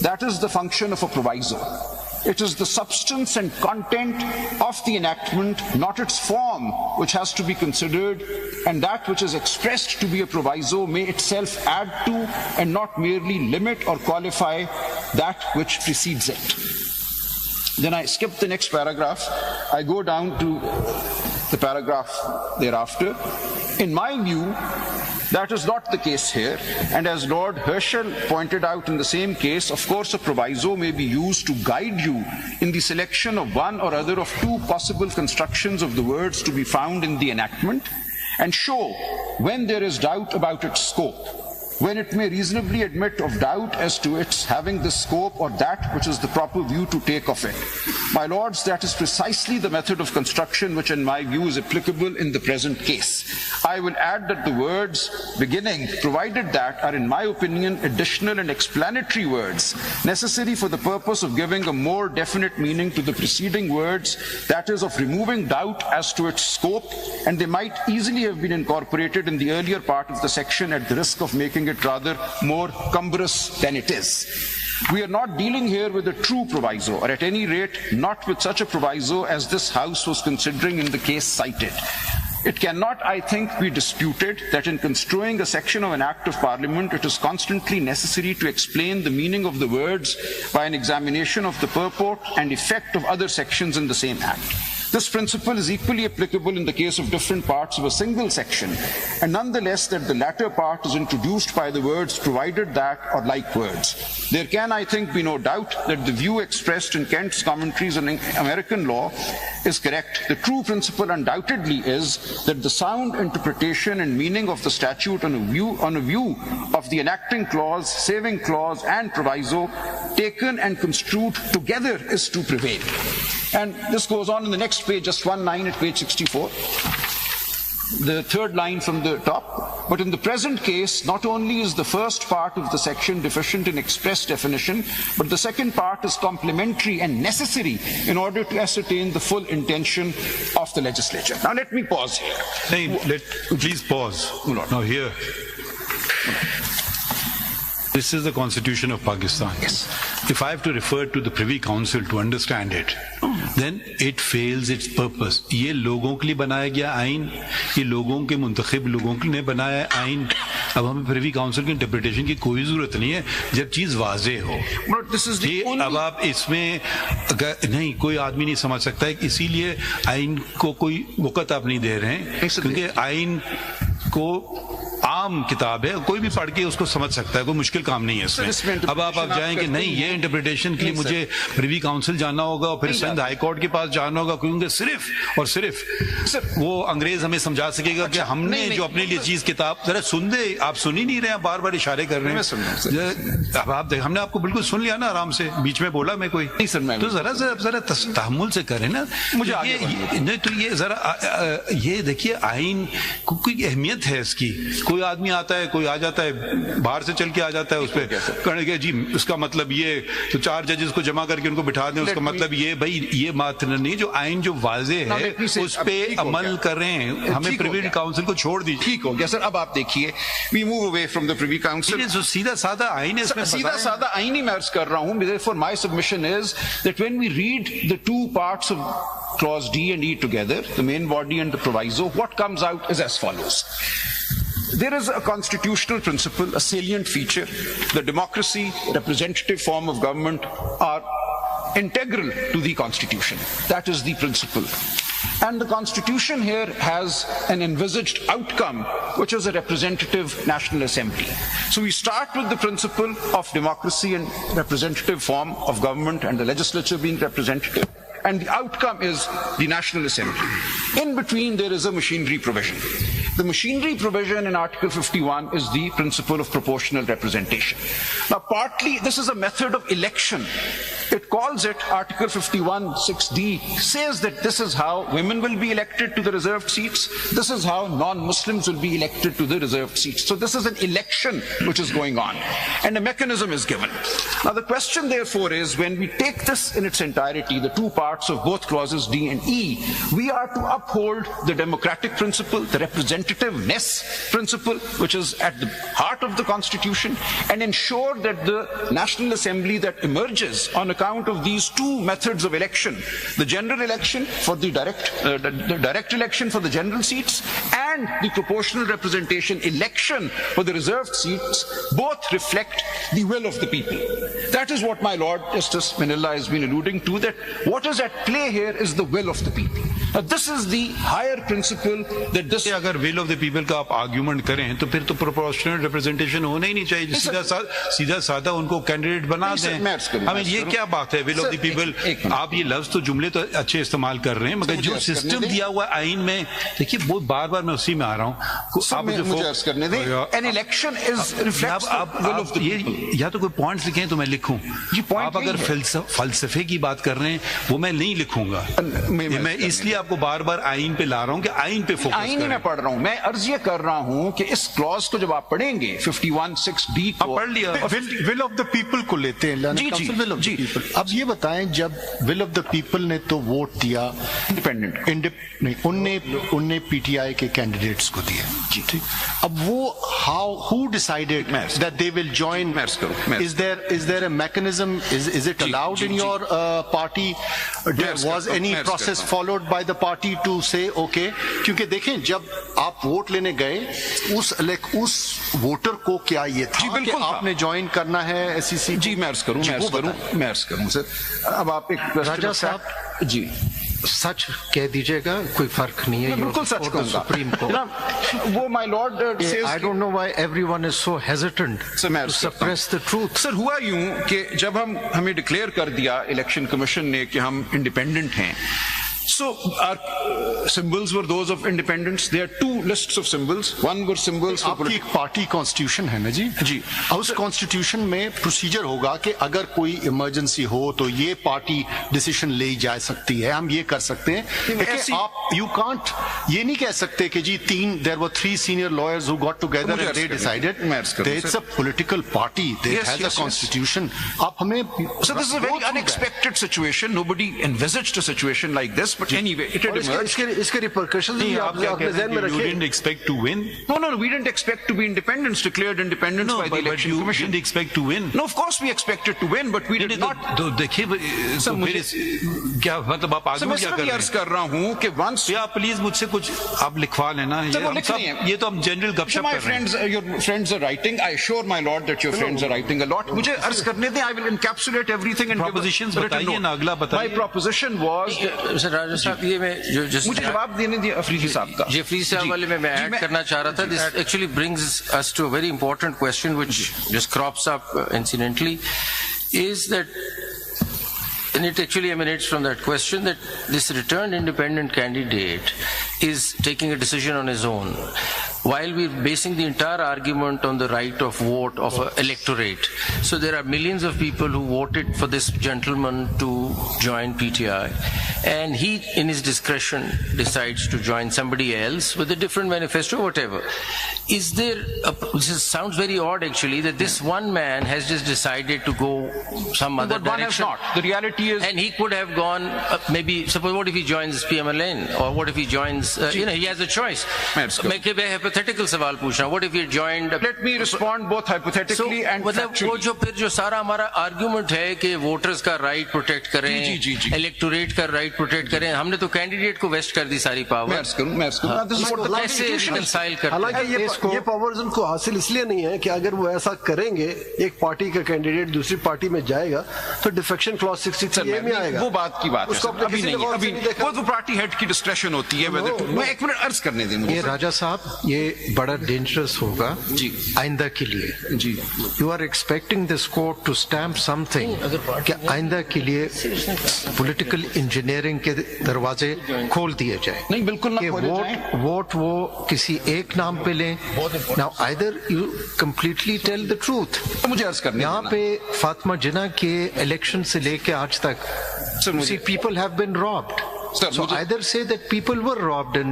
That is the function of a proviso. It is the substance and content of the enactment, not its form, which has to be considered, and that which is expressed to be a proviso may itself add to and not merely limit or qualify that which precedes it. Then I skip the next paragraph. I go down to the paragraph thereafter. In my view, that is not the case here, and as Lord Herschel pointed out in the same case, of course a proviso may be used to guide you in the selection of one or other of two possible constructions of the words to be found in the enactment, and show when there is doubt about its scope, when it may reasonably admit of doubt as to its having the scope or that which is the proper view to take of it. My lords, that is precisely the method of construction which in my view is applicable in the present case. I will add that the words beginning, provided that, are in my opinion additional and explanatory words necessary for the purpose of giving a more definite meaning to the preceding words, that is of removing doubt as to its scope, and they might easily have been incorporated in the earlier part of the section at the risk of making it rather more cumbrous than it is. We are not dealing here with a true proviso, or at any rate not with such a proviso as this House was considering in the case cited. It cannot, I think, be disputed that in construing a section of an Act of Parliament, it is constantly necessary to explain the meaning of the words by an examination of the purport and effect of other sections in the same Act. This principle is equally applicable in the case of different parts of a single section, and nonetheless that the latter part is introduced by the words provided that or like words. There can, I think, be no doubt that the view expressed in Kent's commentaries on American law is correct. The true principle undoubtedly is that the sound interpretation and meaning of the statute on a view of the enacting clause, saving clause and proviso taken and construed together is to prevail. And this goes on in the next page, just one line at page 64, the third line from the top. But in the present case, not only is the first part of the section deficient in express definition, but the second part is complementary and necessary in order to ascertain the full intention of the legislature. Now let me pause here. Please pause. Now here. This is the Constitution of Pakistan. Yes. If I have to refer to the Privy Council to understand it, then it fails its purpose. ये लोगों के लिए बनाया गया आइन, ये लोगों के मुंतखब लोगों के लिए बनाया आइन. अब हमें प्रिवी काउंसिल की इंटरप्रिटेशन की कोई जरूरत नहीं है जब चीज वाजे हो. अब आप इसमें नहीं कोई आदमी नहीं समझ सकता है, इसीलिए आइन को कोई वक़्त आप नहीं दे रहे हैं, क्योंकि आइन को आम किताब है, कोई भी पढ़ के उसको समझ सकता है, कोई मुश्किल काम नहीं है इसमें. अब आप जाएंगे नहीं, ये इंटरप्रिटेशन के लिए मुझे प्रिवी काउंसिल जाना होगा और फिर सिंध हाई कोर्ट के पास जाना होगा, क्योंकि सिर्फ और सिर्फ वो अंग्रेज हमें समझा सकेगा कि हमने जो अपने लिए चीज किताब. जरा सुन दे, आप सुन ही नहीं रहे, आप बार बार इशारे कर रहे हैं. अब आप हमने आपको बिल्कुल सुन लिया ना, आराम से, बीच में बोला मैं कोई तो जरा तहम्मुल से करें ना. मुझे नहीं तो ये जरा ये देखिए, आइन को कोई अहमियत है इसकी. कोई आदमी आता है, कोई आ जाता है, बाहर से चल के आ जाता है, उस पर कहेंगे जी उसका मतलब ये, तो 4 जजेस को जमा करके उनको बिठा दें, उसका मतलब ये. भाई ये बात नहीं, जो आइन जो वाजे है उस पे अमल कर रहे हैं. हमें प्रिवी काउंसिल को छोड़ दीजिए. ठीक हो गया सर. अब आप देखिए, we move away from the privy council. सीधा साधा आइन है, सीधा साधा आइन ही मैं अर्ज कर रहा हूं. Therefore my submission is that when we read the two parts of clause D and E together, the main body and the proviso, what comes out is as follows. There is a constitutional principle, a salient feature. The democracy, representative form of government are integral to the Constitution. That is the principle. And the Constitution here has an envisaged outcome, which is a representative National Assembly. So we start with the principle of democracy and representative form of government and the legislature being representative. And the outcome is the National Assembly. In between, there is a machinery provision. The machinery provision in Article 51 is the principle of proportional representation. Now, partly, this is a method of election. It calls it, Article 51, 6D, says that this is how women will be elected to the reserved seats. This is how non-Muslims will be elected to the reserved seats. So this is an election which is going on. And a mechanism is given. Now, the question, therefore, is when we take this in its entirety, the two parts of both clauses D and E, we are to uphold the democratic principle, the representative representativeness principle, which is at the heart of the Constitution, and ensure that the National Assembly that emerges on account of these two methods of election, the general election for the direct election for the general seats and the proportional representation election for the reserved seats, both reflect the will of the people. That is what my Lord Justice Manilla has been alluding to, that what is at play here is the will of the people. Now, this is the higher principle that this... अगर will of the people का आप argument करें तो फिर तो proportional representation होना ही नहीं चाहिए, सीधा साधा उनको कैंडिडेट बना दें। हमें ये क्या बात है विल ऑफ द पीपल? आप ये लफ्ज तो जुमले तो अच्छे इस्तेमाल कर रहे हैं, मगर जो सिस्टम दिया हुआ आइन में, देखिए बहुत बार बार मैं उसी में आ रहा हूँ। या तो कोई पॉइंट्स लिखे तो मैं लिखूं, आप अगर फलसफे की बात कर रहे हैं वो मैं नहीं लिखूंगा। मैं इसलिए आपको बार बार आइन पे ला रहा हूँ कि आइन पे फोकस करें। आइन ही मैं पढ़ रहा हूँ, मैं अर्ज ये कर रहा हूँ कि इस क्लॉज को जब आप पढ़ेंगे 51(6)(d को पढ़ लिया, विल ऑफ द पीपल को लेते हैं, विल ऑफ द पीपल। अब ये बताएं, जब विल ऑफ द पीपल ने तो वोट दिया इंडिपेंडेंट, उनने पीटीआई के कैंडिडेट्स को दिया जी, ठीक। अब वो who decided that they will join? Is there a mechanism? Is it allowed in your party? Was any process followed by the party to say okay? क्योंकि देखें, जब आप वोट लेने गए उस वोटर को क्या ये था कि आपने ज्वाइन करना है एससीसी? जी मैं अर्ज करूं सर। अब आप एक राजा साहब जी सच कह दीजिएगा, कोई फर्क नहीं है। बिल्कुल सच कहूंगा। सुप्रीम कोर्ट वो my lord I don't know why everyone is so hesitant to suppress the truth. Sir हुआ यूं कि जब हमें डिक्लेयर कर दिया इलेक्शन कमीशन ने कि हम इंडिपेंडेंट हैं, so our symbols were those of independence. There are two lists of symbols. One were symbols for आपकी एक पार्टी कॉन्स्टिट्यूशन है ना जी? जी। उस कॉन्स्टिट्यूशन में प्रोसीजर होगा कि अगर कोई इमरजेंसी हो तो ये पार्टी डिसीजन ले जा सकती है, हम ये कर सकते हैं। आप यू कांट ये नहीं कह सकते कि जी there were 3 senior lawyers who got together and they decided. It's a political party, that has a constitution. आप हमें So this is a very unexpected situation. Nobody envisaged a situation like this. But anyway, it had emerged. इसके repercussions भी आपने ज़हन में रखे। You didn't expect to win? No, we didn't expect to be declared independence by the election commission. But you didn't expect to win? No, of course we expected to win, but we did not. तो देखिए क्या मतलब आप आगे क्या कर रहे हैं? अर्ज कर रहा हूँ कि once या प्लीज मुझसे कुछ आप लिखवा लेना, ये तो हम जनरल गपशप कर रहे हैं। Your friends are writing. I assure my lord that your friends are writing a lot. मुझे अर्ज करने दें, I will encapsulate everything and propositions बताइए ना, अगला बताइए। My proposition was ये मैं मुझे जवाब देने दिए अफरीदी साहब का। जी अफरीदी साहब वाले में मैं ऐड करना चाह रहा था। This actually brings us to a very important question which just crops up incidentally, is that and it actually emanates from that question that this returned independent candidate is taking a decision on his own, while we're basing the entire argument on the right of vote of an electorate. So there are millions of people who voted for this gentleman to join PTI, and he in his discretion decides to join somebody else with a different manifesto, whatever. Is there this sounds very odd actually, that this one man has just decided to go some other but direction. One has not. The reality is, and he could have gone maybe, suppose what if he joins PMLN, or what if he joins he has a choice. मैं hypothetical सवाल पूछना, what if he joined? Let me respond both hypothetically and factually. वो जो फिर जो सारा हमारा argument है कि वोटर्स का राइट प्रोटेक्ट करें, इलेक्टोरेट का राइट प्रोटेक्ट करें, हमने तो कैंडिडेट को वेस्ट कर दी सारी पावर। कैसे रिकंसाइल करते हैं? ये पावर्स उनको हासिल इसलिए नहीं है कि अगर वो ऐसा करेंगे, एक पार्टी का कैंडिडेट दूसरी पार्टी में जाएगा तो डिफेक्शन क्लॉज 63 में आएगा। वो बात की बात है, अभी नहीं, अभी वो तो पार्टी हेड की डिस्क्रेशन होती है। मैं एक मिनट अर्ज करने दें मुझे। ये राजा साहब ये बड़ा डेंजरस होगा जी आइंदा के लिए जी। You are expecting this court to stamp something कि आइंदा के लिए पॉलिटिकल इंजीनियरिंग के दरवाजे खोल दिए जाए। नहीं बिल्कुल ना खोले जाएं। वोट वो किसी एक नाम पे लें। Now either you completely tell the truth. तो मुझे अर्ज करने यहाँ पे फातिमा जिन्ना के इलेक्शन से लेके आज तक see people have been robbed. Sir, So either say that people were robbed in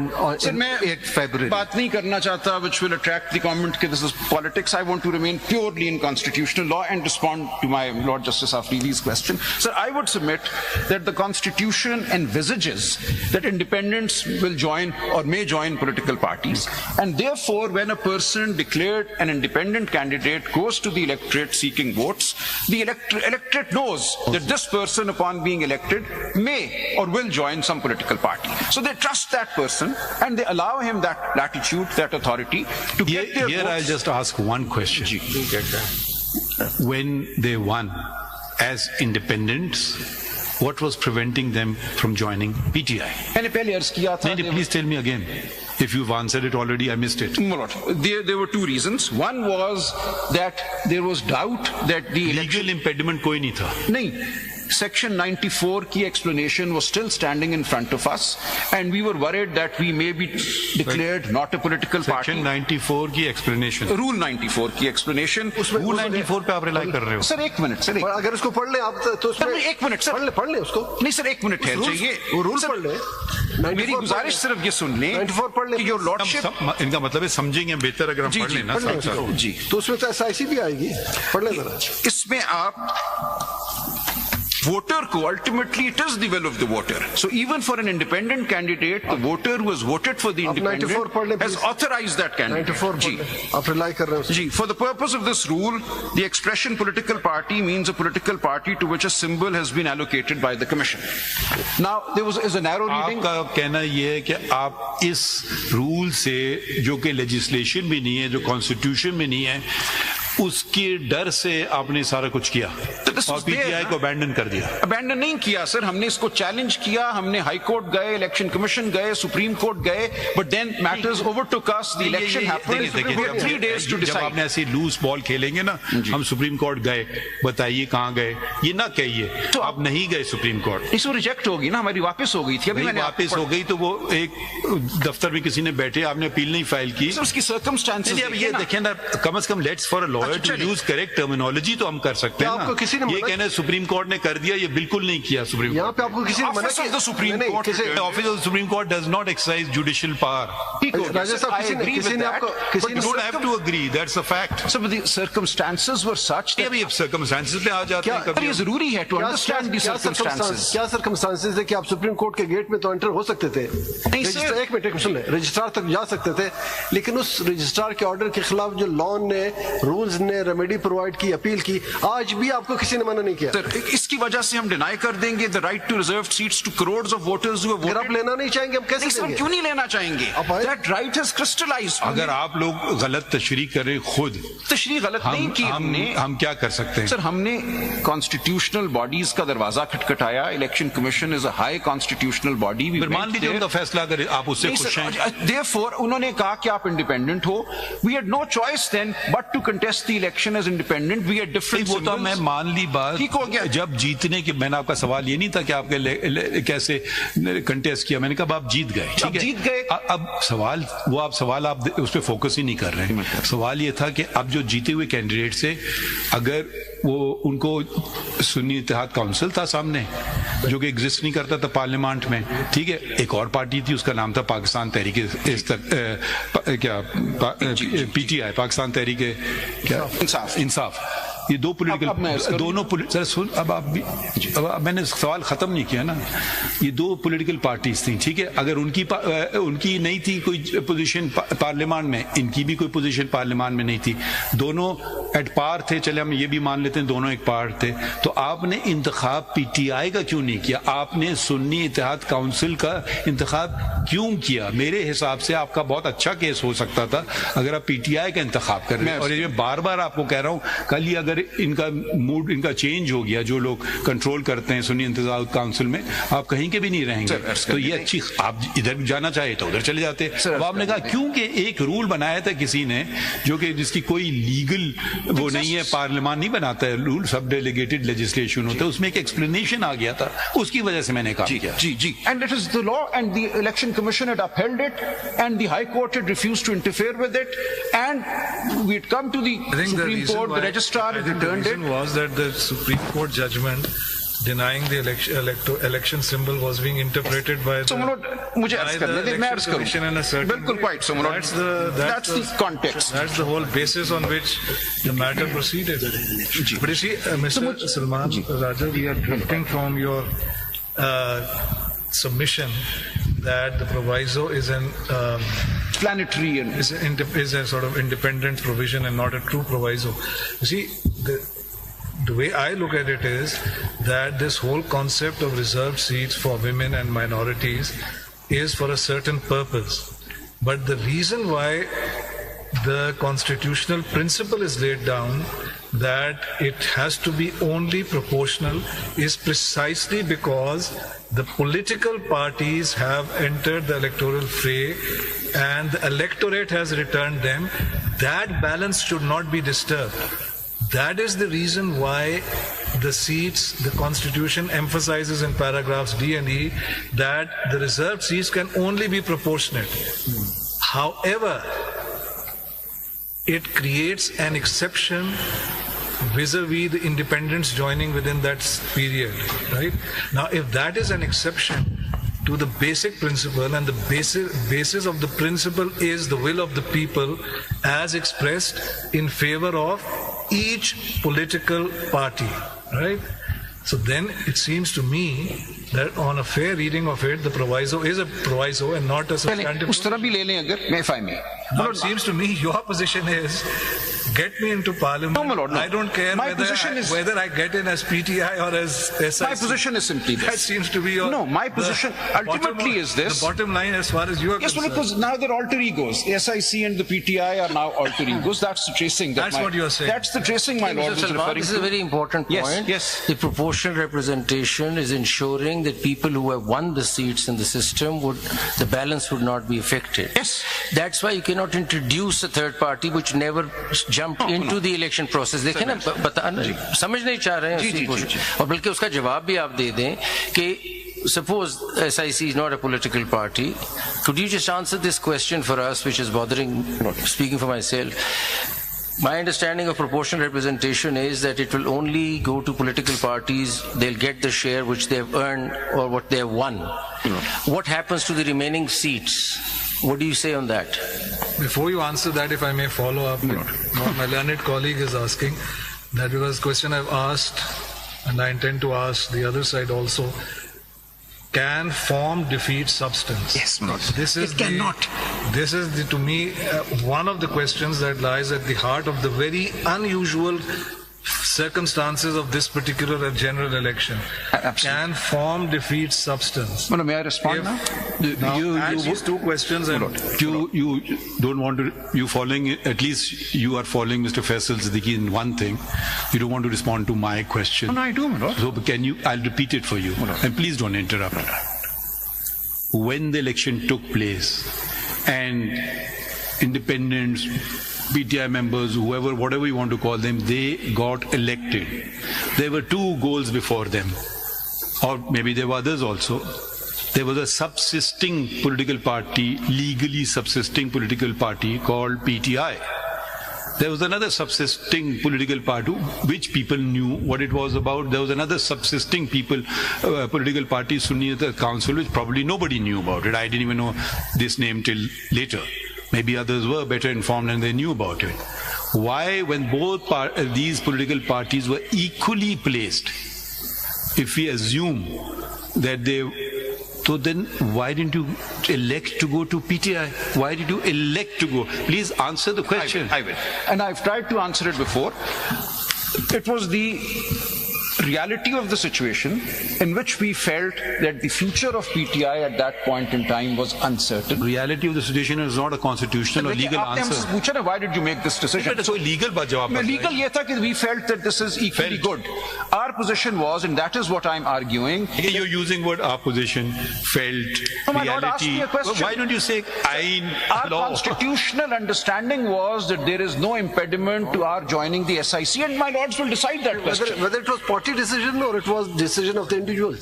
8 February. बात नहीं करना चाहता which will attract the comment that this is politics. I want to remain purely in constitutional law and respond to my Lord Justice Afridi's question. Sir, I would submit that the Constitution envisages that independents will join or may join political parties, and therefore when a person declared an independent candidate goes to the electorate seeking votes, the electorate knows that this person upon being elected may or will join some political party. So they trust that person and they allow him that latitude, that authority to get their Here votes. I'll just ask one question. When they won as independents, what was preventing them from joining PTI? मैंने पहले अर्ज किया था, Please tell me again. If you've answered it already, I missed it. No, Lord. There were two reasons. One was that there was doubt that the Legal impediment कोई नहीं था. नहीं, Section 94 key explanation was still standing in front of us, and we were worried that we may be declared not a political party. Section 94 की explanation. Rule 94 key explanation. Rule 94 पे आप rely कर रहे हो. सर एक minute sir, पर अगर उसको पढ़ ले आप तो उसमें सर एक मिनट सर, पढ़ ले उसको. नहीं सर एक मिनट ठहर जाइए, वो रूल सर, पढ़ ले. मेरी गुजारिश सिर्फ ये सुन लें 94 पढ़ ले कि योर लॉर्डशिप, इनका मतलब है समझेंगे बेहतर अगर हम जी, पढ़ जी, लेना. पढ़ ले साथ-साथ. उसको. जी, तो उसमें तो SIC भी आएगी. पढ़ ले जरा. इसमें आप voter को ultimately it is the will of the voter. So even for an independent candidate, the voter who has voted for the आप 94 पढ़ ले, independent has please. authorized that candidate. 94 जी, पढ़ ले. आप रिलाई कर रहे हो. जी, for the purpose of this rule, the expression political party means a political party to which a symbol has been allocated by the commission. Now there is a narrow reading. आपका कहना ये है कि आप इस रूल से, जो कि लेजिस्लेशन भी नहीं है, जो कॉन्स्टिट्यूशन में नहीं है, उसके डर से आपने सारा कुछ किया और पीटीआई को अबैंडन कर दिया. अबैंडन नहीं किया सर, हमने इसको चैलेंज किया, हमने हाई कोर्ट गए, इलेक्शन कमीशन गए, सुप्रीम कोर्ट गए, but then matters overtook us, the election happened, we have 3 days to जब decide. आपने ऐसी लूज बॉल खेलेंगे ना, हम सुप्रीम कोर्ट गए, बताइए कहाँ गए, ये ना कहिए तो आप नहीं गए सुप्रीम कोर्ट. इसको रिजेक्ट होगी ना, हमारी वापस हो गई थी, अभी मैंने वापस हो गई तो वो एक दफ्तर में किसी ने बैठे, आपने अपील नहीं फाइल की. उसकी सर्कमस्टेंसेस ये देखें ना, कम से कम let's for a lawyer to use correct terminology तो हम कर सकते हैं ना. आपको किसी ने ये कहना सुप्रीम कोर्ट ने कर दिया, ये बिल्कुल नहीं किया सुप्रीम यहाँ पे आपको किसी ने मना Office of the Supreme नहीं, Court. किसी- Office of the Supreme Court does not exercise judicial power. राजा साहब किसी ने आपको किसी You ने don't have to agree. That's a fact. So the circumstances were such that अभी circumstances पे आ जाते क्या- हैं पर कभी. ये जरूरी है to understand the circumstances. क्या सर्कमस्टांसेस है कि आप सुप्रीम कोर्ट के गेट में तो एंटर हो सकते थे, नहीं, रजिस्ट्रार सर। एक मिनट सुन ले, रजिस्ट्रार तक जा सकते थे, लेकिन उस रजिस्ट्रार के ऑर्डर के खिलाफ जो लॉ ने, रूल्स ने रेमेडी प्रोवाइड की, अपील की, आज भी आपको किसी ने मना नहीं किया. सर, इसकी वजह से हम डिनाई कर देंगे the right to reserve seats to crores of voters who have अगर आप वोटेड. लेना नहीं चाहेंगे हम कैसे नहीं सर, देंगे? क्यों नहीं लेना चाहेंगे? आप आए- दैट राइट हैज क्रिस्टलाइज्ड. अगर आप लोग गलत तशरीह करें खुद, तशरीह गलत नहीं की हमने. हम क्या कर सकते हैं? सर, हमने कॉन्स्टिट्यूशनल बॉडीज का दरवाजा खटखटाया. Election commission is a high constitutional body. फिर मान लीजिए उनका फैसला अगर आप उससे खुश हैं. Therefore, उन्होंने कहा कि आप इंडिपेंडेंट हो. We had no choice then but to contest the election as independent. We had different वो तो मैं symbols. मान ली बात. ठीक हो गया. जब जीतने के, मैंने आपका सवाल ये नहीं था कि आपके कैसे कंटेस्ट किया, मैंने कहा आप जीत गए, ठीक है, जीत गए. अब सवाल आप उस पर फोकस ही नहीं कर रहे हैं. सवाल ये था कि अब जो जीते हुए कैंडिडेट से, अगर वो उनको सुन्नी इत्तेहाद काउंसिल था सामने, जो कि एग्जिस्ट नहीं करता था पार्लियामेंट में, ठीक है, एक और पार्टी थी, उसका नाम था पाकिस्तान तहरीक PTI, पाकिस्तान तहरीक इंसाफ. ये दो पॉलिटिकल, दोनों सर सुन, अब मैंने सवाल खत्म नहीं किया ना. ये दो पॉलिटिकल पार्टीज थी, ठीक है, अगर उनकी नहीं थी कोई पोजीशन पार्लियामेंट में, इनकी भी कोई पोजीशन पार्लियामेंट में नहीं थी, दोनों एट पार थे, चले हम ये भी मान लेते हैं दोनों एक पार थे, तो आपने इंतखाब पीटीआई का क्यों नहीं किया? आपने सुन्नी इत्तेहाद काउंसिल का इंतखाब क्यों किया? मेरे हिसाब से आपका बहुत अच्छा केस हो सकता था अगर आप पीटीआई का इंतखाब कर रहे हैं. और ये बार बार आपको कह रहा हूं, कल ही अगर इनका मूड इनका चेंज हो गया, जो लोग कंट्रोल करते हैं सुन्नी इत्तेहाद काउंसिल में, आप कहीं के भी नहीं रहेंगे. तो ये अच्छी, आप इधर जाना चाहे तो उधर चले जाते. अब आपने कहा क्योंकि एक रूल बनाया था किसी ने, जो कि जिसकी कोई लीगल वो नहीं है, पार्लियामेंट नहीं बनाता है रूल, सब डेलीगेटेड लेजिस्लेशन होता है, उसमें एक एक्सप्लेनेशन आ गया था, उसकी वजह से मैंने कहा. जी. And it is the law, and the election commission had upheld it, and the high court had refused to interfere with it, and we had come to the Supreme Court, the registrar had the returned it. reason was that the Supreme Court judgment denying the election symbol was being interpreted by the, मुझे अर्ज करने दे, मैं अर्ज करूं. बिल्कुल quite so. That's the context. That's the whole basis on which the matter proceeded. But you see, Mr. Salman Raja, we are drifting from your submission that the proviso is an planetary and is a sort of independent provision and not a true proviso. You see, the way I look at it is that this whole concept of reserved seats for women and minorities is for a certain purpose. But the reason why the constitutional principle is laid down that it has to be only proportional is precisely because the political parties have entered the electoral fray and the electorate has returned them. That balance should not be disturbed. That is the reason why the seats, the Constitution emphasizes in paragraphs D and E that the reserved seats can only be proportionate. However, it creates an exception vis-a-vis the independents joining within that period, right? Now, if that is an exception to the basic principle, and the basis of the principle is the will of the people as expressed in favor of each political party, right? So then it seems to me that on a fair reading of it, the proviso is a proviso and not a substantive provision. If I may. Now it seems to me your position is, get me into parliament. No, my lord, no. I don't care whether I get in as PTI or as SIC. My position is simply this. That seems to be your... No, my position ultimately is this. The bottom line as far as you are concerned. Yes, because now they're alter egos. The SIC and the PTI are now alter egos. That's the tracing. That's what you are saying. That's the tracing my lord was referring to. This is a very important point. Yes. The proportional representation is ensuring that people who have won the seats in the system the balance would not be affected. Yes. That's why you cannot introduce a third party which never jumped into the election process. देखें ना, समझ नहीं चाह रहे हैं और बल्कि उसका जवाब भी आप दे दें कि suppose SIC is not a political party. Could you just answer this question for us, which is bothering, speaking for myself? My understanding of proportional representation is that it will only go to political parties, they'll get the share which they have earned or what they have won. What happens to the remaining seats? What do you say on that? Before you answer that, if I may follow up, what my learned colleague is asking, that was a question I've asked, and I intend to ask the other side also. Can form defeat substance? Yes, no. It cannot. This is, to me, one of the questions that lies at the heart of the very unusual circumstances of this particular general election. Absolutely. Can form defeat substance? No, may I respond now? You two questions. You don't want to, you following, at least you are following Mr. Faisal Siddiqui in one thing. You don't want to respond to my question. No, I do, my lord. So can you, I'll repeat it for you. And please don't interrupt. When the election took place and independents, PTI members, whoever, whatever you want to call them, they got elected. There were two goals before them, or maybe there were others also. There was a subsisting political party, legally subsisting political party called PTI. There was another subsisting political party which people knew what it was about. There was another subsisting political party, Sunniyat Council, which probably nobody knew about it. I didn't even know this name till later. Maybe others were better informed and they knew about it. Why, when both these political parties were equally placed, if we assume that so then why didn't you elect to go to PTI? Why did you elect to go? Please answer the question. I will. And I've tried to answer it before. It was the reality of the situation in which we felt that the future of PTI at that point in time was uncertain. Reality of the situation is not a constitutional or legal answer. Why did you make this decision? So legal ये था कि we felt that this is equally good. Our position was, and that is what I'm arguing. You're using word our position, felt, no, my reality. Lord asked me a question. Why don't you say Ain, our law? Constitutional understanding was that there is no impediment to our joining the SIC, and my lords will decide that question. Whether it was 40 party decision or it was decision of the individual?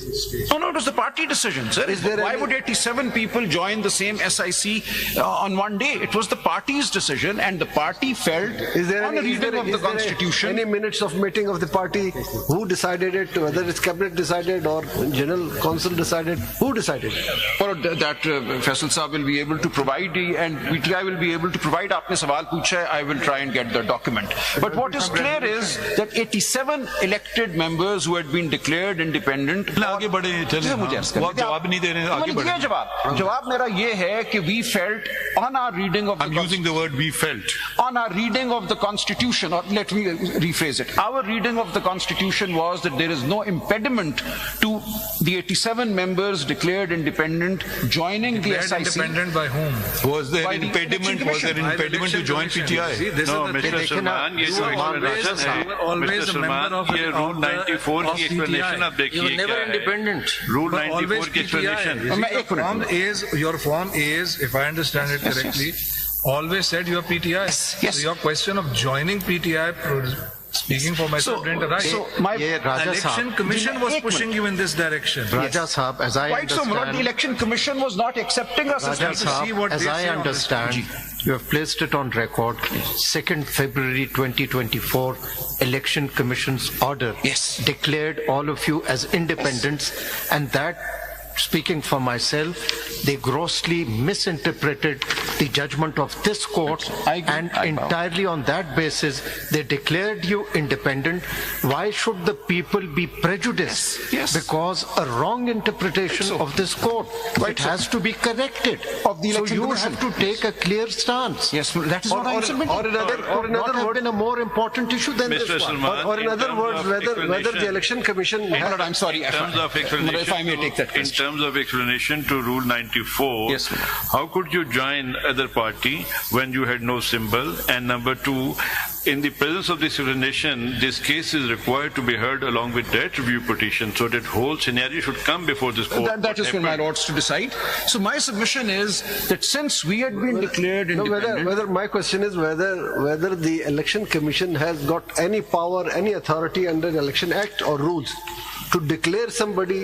No, it was the party decision, sir. Is there Why any- would 87 people join the same SIC on one day? It was the party's decision, and the party felt on a reading of the Constitution. Any minutes of meeting of the party? Who decided it? Whether it's cabinet decided or general council decided? Who decided it? Or that Faisal Saab will be able to provide, and PTI will be able to provide. Aapne sawal pucha hai, I will try and get the document. But what is clear is that 87 elected members who had been declared independent. आगे बढ़े चले मुझे अर्ज करने वो आप दीजिए। जवाब नहीं दे रहे हैं, आगे मैंने बढ़े। दिया जवाब मेरा ये है कि we felt on our reading of I'm using the word we felt. on our reading of the Constitution, or let me rephrase it, our reading of the Constitution was that there is no impediment to the 87 members declared independent joining the Declared SIC. independent by whom? Was there By the impediment? Election Was there By the impediment to Election join Commission. PTI? See, this No, is the thing. Mr. Salman, ये You जो were always- explanation है, you were always Mr. a member Salman, of ये the- rule of the- 94 of की CTI. explanation आप You देखिए were क्या never है। independent. Rule But 94 always की explanation. PTI. मैं एक minute. Your form is, if I understand it correctly, always said you are PTI. yes. So your question of joining PTI, speaking for myself, didn't arise. So my ये राजा Election साहब, Commission was एक pushing you in this direction. Raja Saab, as I quite so, Murad, the understand, Election Commission was not accepting us as Raja to see what Saab, as they I say on this. understand, you have placed it on record. 2nd February 2024, Election Commission's order Yes. declared all of you as independents, and that, speaking for myself, they grossly misinterpreted the judgment of this court, I agree. and I bow. entirely on that basis, they declared you independent. Why should the people be prejudiced? Yes. Because a wrong interpretation So. of this court. Quite It so. has to be corrected. Of the So Election you Commission. have to take a clear stance. yes, that is what I am submitting. Or in other Could not have words, been a more important issue than Mr. this one. Salman, or in other terms words, of whether the explanation- Election Commission Murad, I'm sorry. In terms of Murad, if I may take that in question. terms of explanation to Rule 94, Yes, ma'am. how could you join other party when you had no symbol? And number two, in the presence of this explanation, this case is required to be heard along with that review petition, so that whole scenario should come before this court. That is for my lords to decide. So my submission is that since we had been declared No, independent, whether my question is whether the Election Commission has got any power, any authority under the Election Act or rules to declare somebody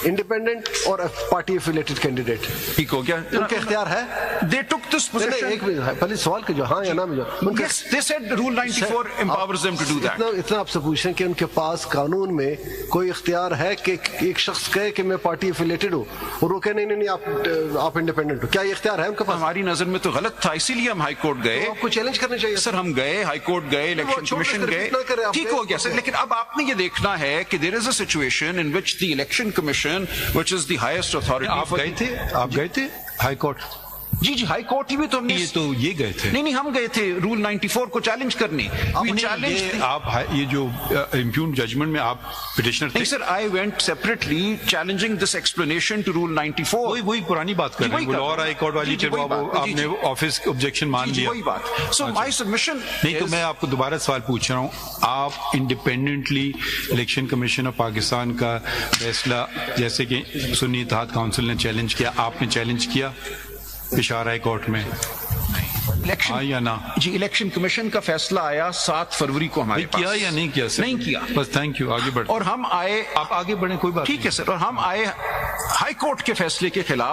independent or a party affiliated candidate. ठीक हो गया? उनके इख्तियार है? They took this नहीं, position. एक minute पहले सवाल कीजिए हाँ या ना में जाओ। Yes, they said Rule 94 empowers them to do that. इतना आपसे पूछ रहे हैं कि उनके पास कानून में कोई इख्तियार है कि एक शख्स कहे कि मैं पार्टी एफिलेटेड हूँ और वो कहे नहीं नहीं नहीं आप इंडिपेंडेंट हो, क्या ये इख्तियार है उनके पास? हमारी नजर में तो गलत था, इसीलिए हम हाई कोर्ट गए। तो आपको चैलेंज करना चाहिए सर हम गए, हाई कोर्ट गए, इलेक्शन छोड़ कमीशन कर गए, रिपीट ना करें, आप ठीक गए हो गया तो सर। गए। लेकिन अब आपने ये देखना है कि there is a situation in which the election commission, which is the highest authority. आप गए थे? आप गए थे हाई कोर्ट? जी जी, हाई कोर्ट ही भी तो हमने ये तो ये गए थे। नहीं हम गए थे रूल 94 को चैलेंज करने। We नहीं, challenged ये the- आप ये जो इम्प्यून जजमेंट में आप पिटिशनर थे? नहीं sir, I went separately challenging this explanation to Rule 94. वही पुरानी बात कर रहे वही हैं। कर वो रहे और हैं। हाई कोर्ट वाली जी, जी, फिर वही वो बात। जी, आपने जी। ऑफिस ऑब्जेक्शन मान जी, जी, लिया। वही बात। So my submission नहीं तो is- मैं आपको दोबारा सवाल पूछ रहा हूँ, आप independently election commission of Pakistan का फैसला जैसे कि सुन्नी इत्तेहाद काउंसिल ने चैलेंज किया, आपने चैलेंज किया पेशावर हाई कोर्ट में? इलेक्शन हाँ या ना? जी, इलेक्शन कमीशन का फैसला आया 7 फरवरी को हमारे पास। किया या नहीं किया सर? नहीं किया। बस थैंक यू, आगे बढ़। और हम आए, आप आगे बढ़े, कोई बात ठीक है सर, और हम आए हाई कोर्ट के फैसले के खिलाफ।